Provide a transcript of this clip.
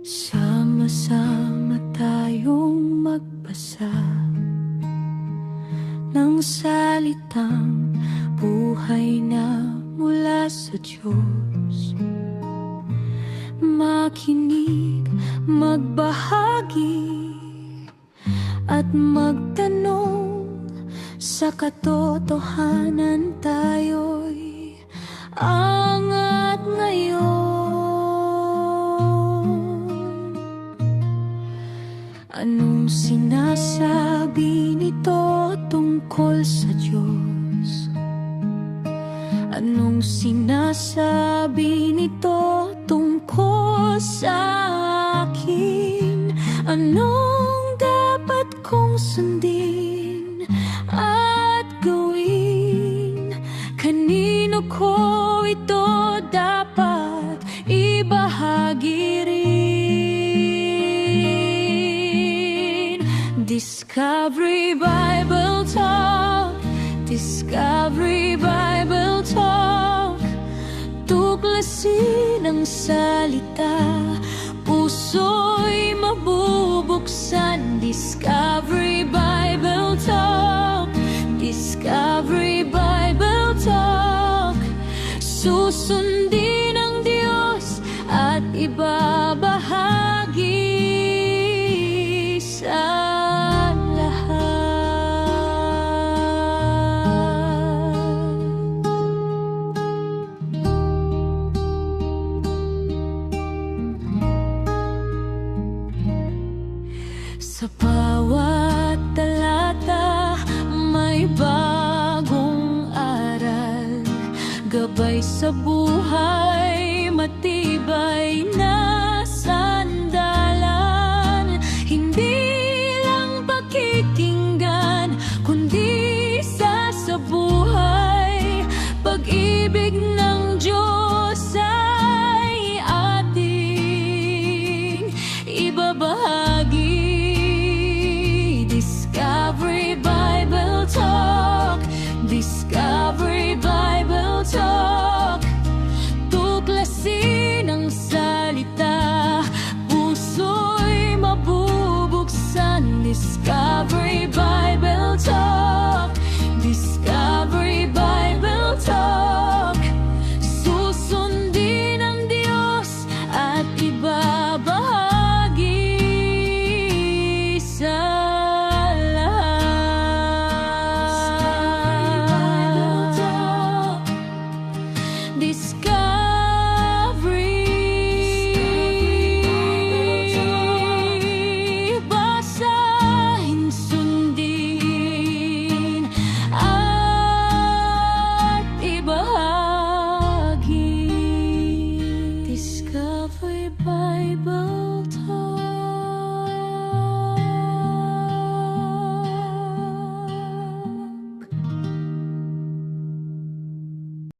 Sama-sama tayong magbasa ng salitang buhay na mula sa Diyos. Makinig, magbahagi at magtanong, sa katotohanan tayo'y angat ngayon. Anong sinasabi nito tungkol sa Diyos? Anong sinasabi nito tungkol sa akin? Anong dapat kong sundin at gawin? Kanino ko ito dapat ibahagi rin? Discovery Bible Talk, Discovery Bible Talk. Tuklasin ang salita, puso'y mabubuksan. Discovery Bible Talk, Discovery Bible Talk. Susundin ang Diyos at ibabahagi sa sa bawat talata may bagong aral, gabay sa buhay, matibay na